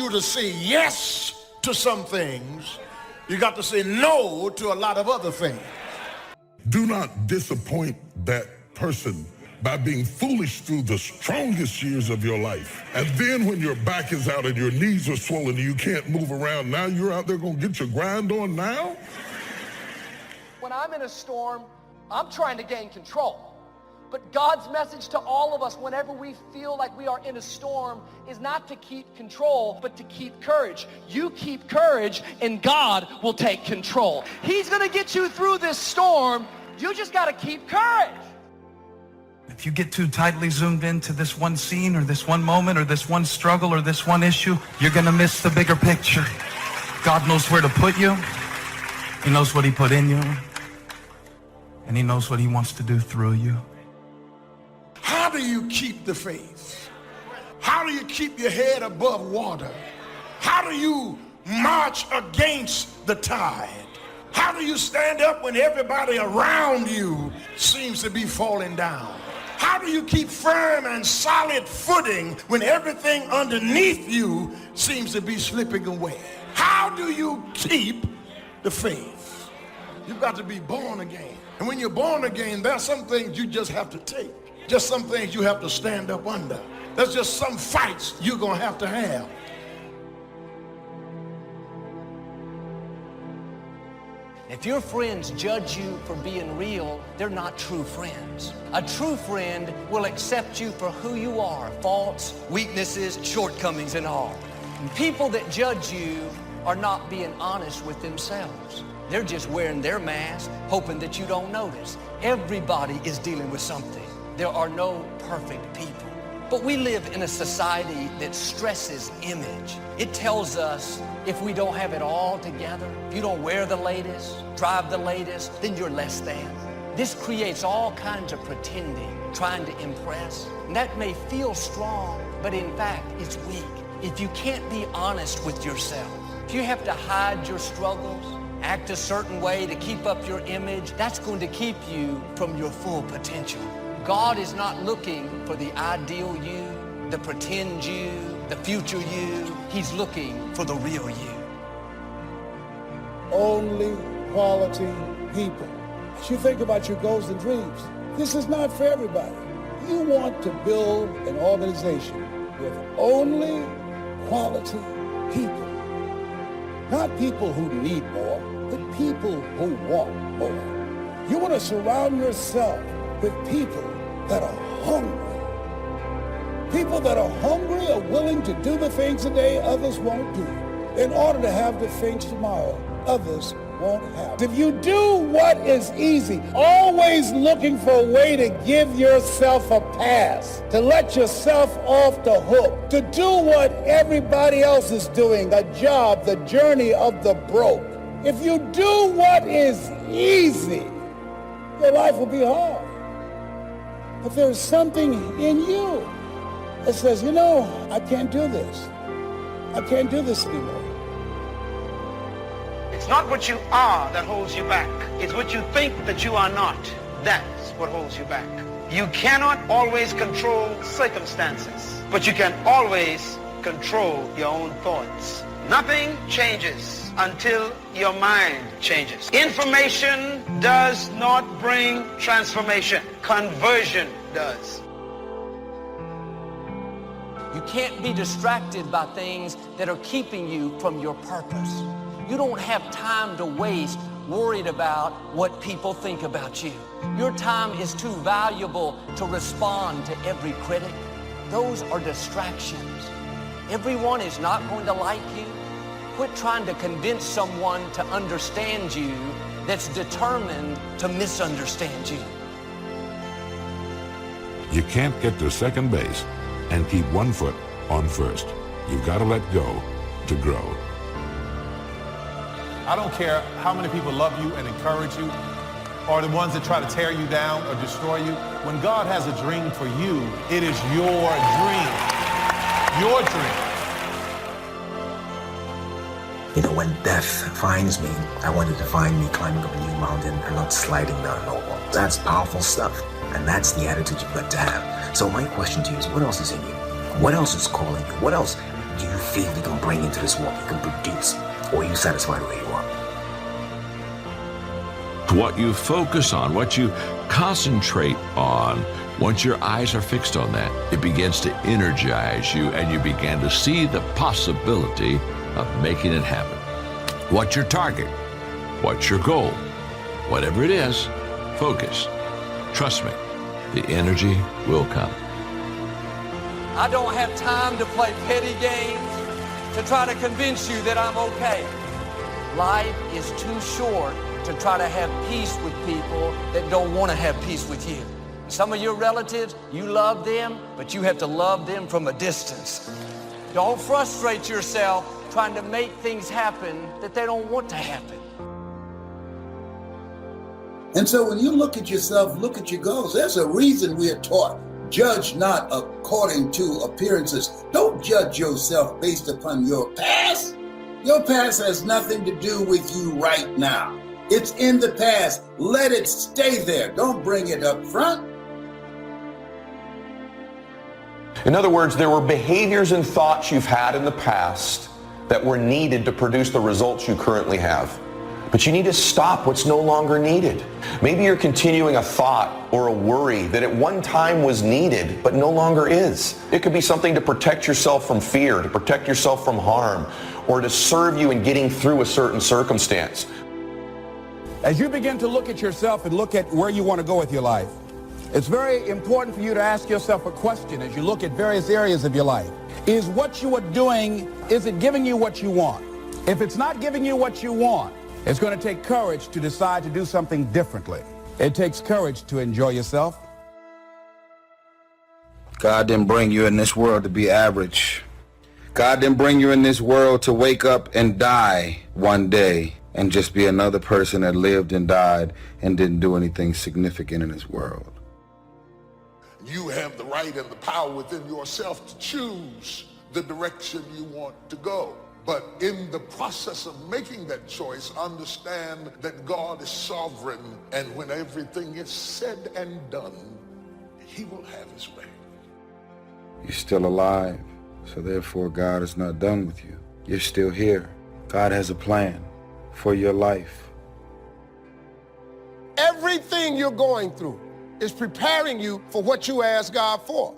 you to say yes to some things. You got to say no to a lot of other things. Do not disappoint that person by being foolish through the strongest years of your life. And then when your back is out and your knees are swollen and you can't move around, now you're out there gonna get your grind on now? When I'm in a storm, I'm trying to gain control. But God's message to all of us whenever we feel like we are in a storm is not to keep control, but to keep courage. You keep courage and God will take control. He's gonna get you through this storm. You just gotta keep courage. If you get too tightly zoomed into this one scene or this one moment or this one struggle or this one issue, you're gonna miss the bigger picture. God knows where to put you. He knows what he put in you. And he knows what he wants to do through you. How do you keep the faith? How do you keep your head above water? How do you march against the tide? How do you stand up when everybody around you seems to be falling down? How do you keep firm and solid footing when everything underneath you seems to be slipping away? How do you keep the faith? You've got to be born again. And when you're born again, there are some things you just have to take. Just some things you have to stand up under. There's just some fights you're going to have. If your friends judge you for being real, they're not true friends. A true friend will accept you for who you are, faults, weaknesses, shortcomings, and all. And people that judge you are not being honest with themselves. They're just wearing their mask, hoping that you don't notice. Everybody is dealing with something. There are no perfect people. But we live in a society that stresses image. It tells us if we don't have it all together, if you don't wear the latest, drive the latest, then you're less than. This creates all kinds of pretending, trying to impress. And that may feel strong, but in fact, it's weak. If you can't be honest with yourself, if you have to hide your struggles, act a certain way to keep up your image, that's going to keep you from your full potential. God is not looking for the ideal you, the pretend you, the future you. He's looking for the real you. Only quality people. As you think about your goals and dreams, this is not for everybody. You want to build an organization with only quality people. Not people who need more, but people who want more. You want to surround yourself with people that are hungry. People that are hungry are willing to do the things today others won't do in order to have the things tomorrow others won't have. If you do what is easy, always looking for a way to give yourself a pass, to let yourself off the hook, to do what everybody else is doing, a job, the journey of the broke. If you do what is easy, your life will be hard. But there's something in you that says, you know, I can't do this. I can't do this anymore. It's not what you are that holds you back. It's what you think that you are not. That's what holds you back. You cannot always control circumstances, but you can always control your own thoughts. Nothing changes until your mind changes. Information does not bring transformation. Conversion does. You can't be distracted by things that are keeping you from your purpose. You don't have time to waste worried about what people think about you. Your time is too valuable to respond to every critic. Those are distractions. Everyone is not going to like you. Quit trying to convince someone to understand you that's determined to misunderstand you. You can't get to second base and keep one foot on first. You've got to let go to grow. I don't care how many people love you and encourage you, or the ones that try to tear you down or destroy you. When God has a dream for you, it is your dream. Your dream. You know, when death finds me, I want it to find me climbing up a new mountain and not sliding down an old one. That's powerful stuff, and that's the attitude you've got to have. So my question to you is, what else is in you? What else is calling you? What else do you feel you can bring into this world, you can produce, or are you satisfied where you are? What you focus on, what you concentrate on, once your eyes are fixed on that, it begins to energize you and you begin to see the possibility of making it happen. What's your target? What's your goal? Whatever it is, focus. Trust me, the energy will come. I don't have time to play petty games to try to convince you that I'm okay. Life is too short to try to have peace with people that don't want to have peace with you. Some of your relatives, you love them, but you have to love them from a distance. Don't frustrate yourself trying to make things happen that they don't want to happen. And so when you look at yourself, look at your goals, there's a reason we are taught, judge not according to appearances. Don't judge yourself based upon your past. Your past has nothing to do with you right now. It's in the past. Let it stay there. Don't bring it up front. In other words, there were behaviors and thoughts you've had in the past that were needed to produce the results you currently have. But you need to stop what's no longer needed. Maybe you're continuing a thought or a worry that at one time was needed but no longer is. It could be something to protect yourself from fear, to protect yourself from harm, or to serve you in getting through a certain circumstance. As you begin to look at yourself and look at where you want to go with your life, it's very important for you to ask yourself a question as you look at various areas of your life. Is what you are doing, is it giving you what you want? If it's not giving you what you want, it's going to take courage to decide to do something differently. It takes courage to enjoy yourself. God didn't bring you in this world to be average. God didn't bring you in this world to wake up and die one day and just be another person that lived and died and didn't do anything significant in this world. You have the right and the power within yourself to choose the direction you want to go. But in the process of making that choice, understand that God is sovereign, and when everything is said and done, he will have his way. You're still alive, so therefore God is not done with you. You're still here. God has a plan for your life. Everything you're going through is preparing you for what you ask God for.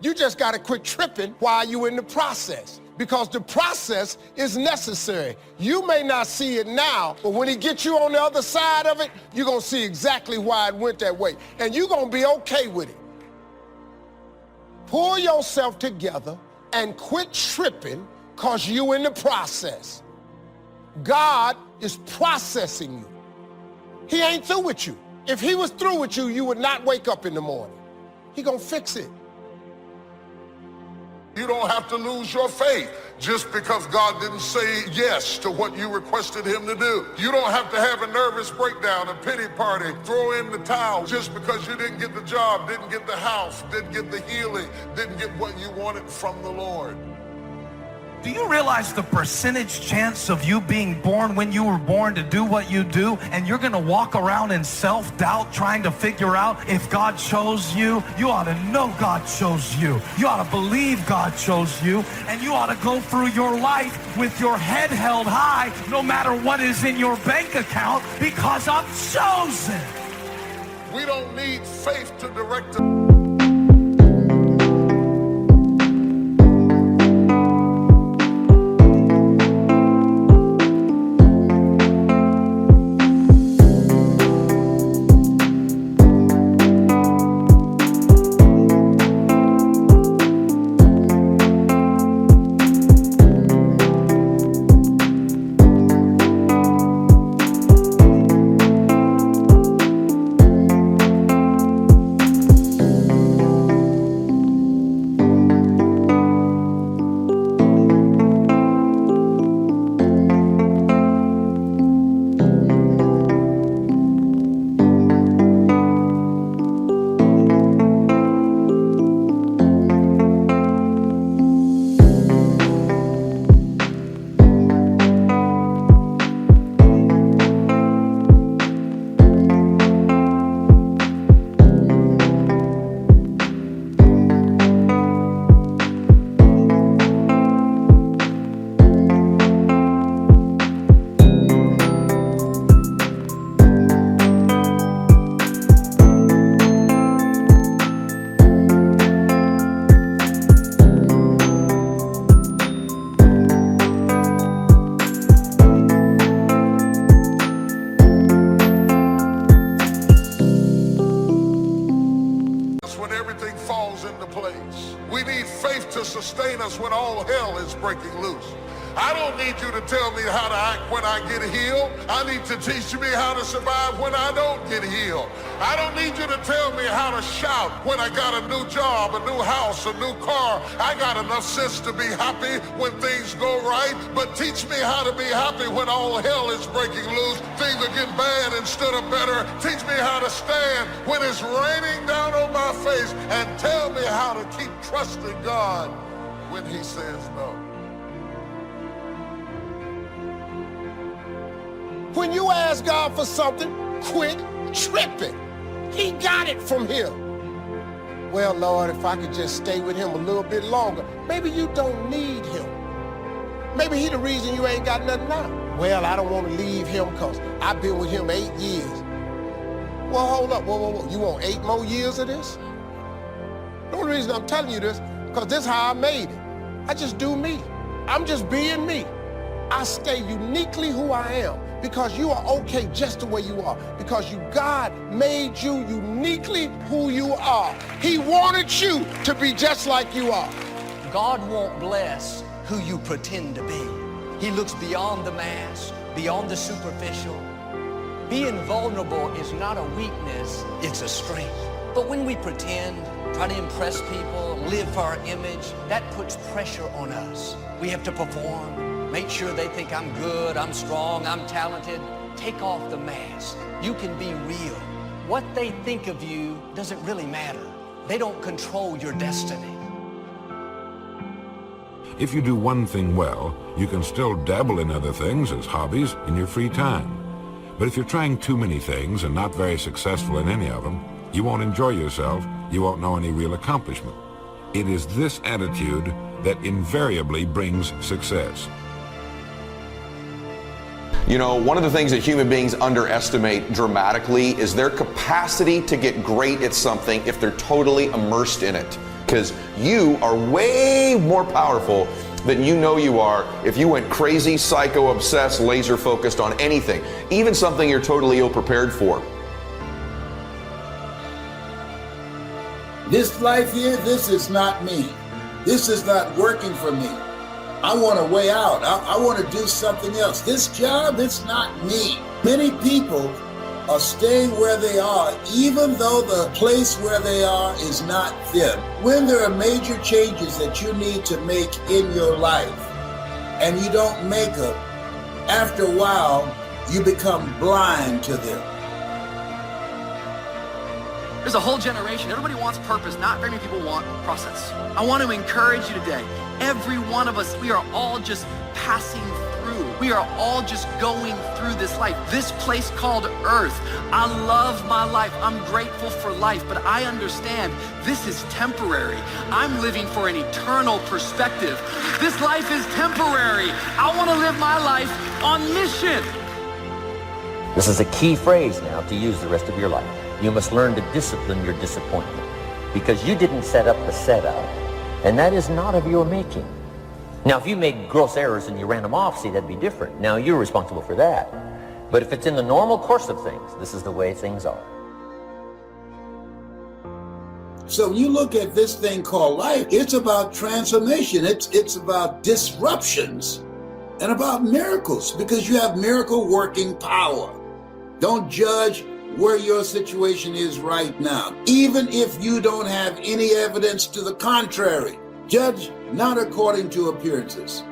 You just got to quit tripping while you're in the process, because the process is necessary. You may not see it now, but when he gets you on the other side of it, you're going to see exactly why it went that way, and you're going to be okay with it. Pull yourself together and quit tripping because you're in the process. God is processing you. He ain't through with you. If he was through with you, you would not wake up in the morning. He gonna fix it. You don't have to lose your faith just because God didn't say yes to what you requested him to do. You don't have to have a nervous breakdown, a pity party, throw in the towel just because you didn't get the job, didn't get the house, didn't get the healing, didn't get what you wanted from the Lord. Do you realize the percentage chance of you being born when you were born to do what you do, and you're going to walk around in self-doubt trying to figure out if God chose you? You ought to know God chose you. You ought to believe God chose you, and you ought to go through your life with your head held high no matter what is in your bank account, because I'm chosen. We don't need faith to direct us. all hell is breaking loose. I don't need you to tell me how to act when I get healed. I need to teach me how to survive when I don't get healed. I don't need you to tell me how to shout when I got a new job, a new house, a new car. I got enough sense to be happy when things go right, but teach me how to be happy when all hell is breaking loose. Things are getting bad instead of better. Teach me how to stand when it's raining down on my face, and tell me how to keep trusting God when he says no. When you ask God for something, quit tripping. He got it from him. Well, Lord, if I could just stay with him a little bit longer. Maybe you don't need him. Maybe he the reason you ain't got nothing now. Well, I don't want to leave him because I've been with him 8 years. Well, hold up. Whoa. You want 8 more years of this? The only reason I'm telling you this, because this is how I made it. I just do me. I'm just being me. I stay uniquely who I am. Because you are okay just the way you are. Because God made you uniquely who you are. He wanted you to be just like you are. God won't bless who you pretend to be. He looks beyond the mask, beyond the superficial. Being vulnerable is not a weakness, it's a strength. But when we pretend, try to impress people, live for our image, that puts pressure on us. We have to perform. Make sure they think I'm good, I'm strong, I'm talented. Take off the mask. You can be real. What they think of you doesn't really matter. They don't control your destiny. If you do one thing well, you can still dabble in other things as hobbies in your free time. But if you're trying too many things and not very successful in any of them, you won't enjoy yourself, you won't know any real accomplishment. It is this attitude that invariably brings success. You know, one of the things that human beings underestimate dramatically is their capacity to get great at something if they're totally immersed in it. Because you are way more powerful than you know you are if you went crazy, psycho, obsessed, laser focused on anything, even something you're totally ill-prepared for. This life here, this is not me. This is not working for me. I want a way out. I want to do something else. This job, it's not me. Many people are staying where they are, even though the place where they are is not them. When there are major changes that you need to make in your life, and you don't make them, after a while, you become blind to them. There's a whole generation. Everybody wants purpose. Not very many people want process. I want to encourage you today. Every one of us, we are all just passing through. We are all just going through this life. This place called Earth. I love my life. I'm grateful for life, but I understand this is temporary. I'm living for an eternal perspective. This life is temporary. I want to live my life on mission. This is a key phrase now to use the rest of your life. You must learn to discipline your disappointment because you didn't set up the setup, and that is not of your making. Now, if you made gross errors and you ran them off, see, that'd be different. Now, you're responsible for that. But if it's in the normal course of things, this is the way things are. So when you look at this thing called life, it's about transformation. It's about disruptions and about miracles because you have miracle working power. Don't judge where your situation is right now, even if you don't have any evidence to the contrary. Judge not according to appearances.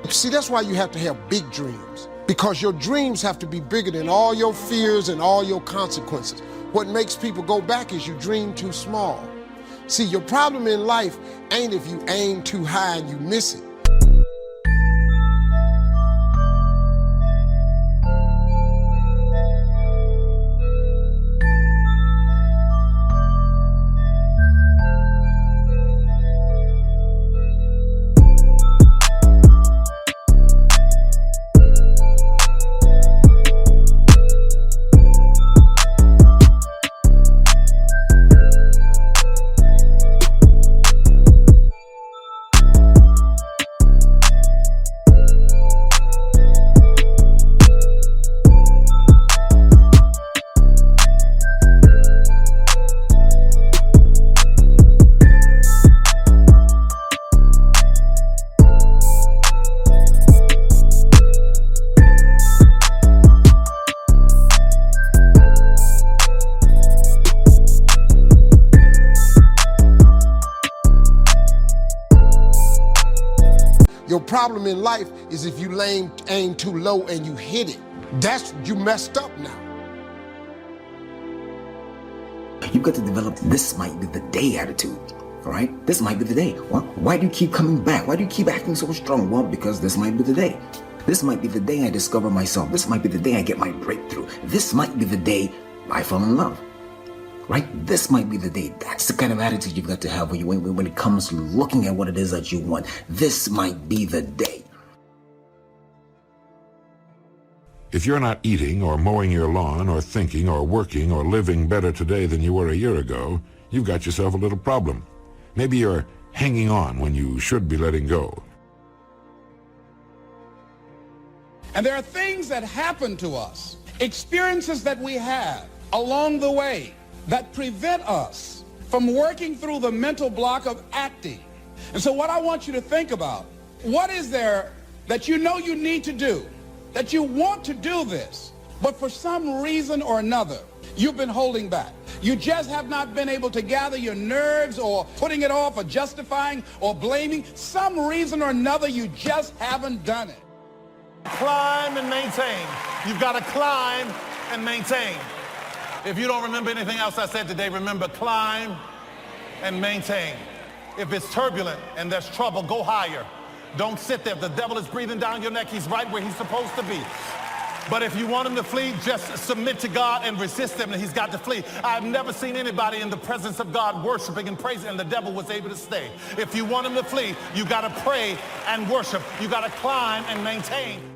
See, that's why you have to have big dreams, because your dreams have to be bigger than all your fears and all your consequences. What makes people go back is you dream too small. See, your problem in life ain't if you aim too high and you miss it. Your problem in life is if you aim too low and you hit it. You messed up now. You've got to develop this might be the day attitude. All right? This might be the day. Well, why do you keep coming back? Why do you keep acting so strong? Well, because this might be the day. This might be the day I discover myself. This might be the day I get my breakthrough. This might be the day I fall in love. Right? This might be the day. That's the kind of attitude you've got to have when it comes to looking at what it is that you want. This might be the day. If you're not eating or mowing your lawn or thinking or working or living better today than you were a year ago, you've got yourself a little problem. Maybe you're hanging on when you should be letting go. And there are things that happen to us, experiences that we have along the way that prevent us from working through the mental block of acting. And so what I want you to think about, what is there that you know you need to do, that you want to do this, but for some reason or another, you've been holding back. You just have not been able to gather your nerves or putting it off or justifying or blaming. Some reason or another, you just haven't done it. Climb and maintain. You've got to climb and maintain. If you don't remember anything else I said today, remember climb and maintain. If it's turbulent and there's trouble, go higher. Don't sit there. If the devil is breathing down your neck, he's right where he's supposed to be. But if you want him to flee, just submit to God and resist him, and he's got to flee. I've never seen anybody in the presence of God worshiping and praising, and the devil was able to stay. If you want him to flee, you got to pray and worship. You got to climb and maintain.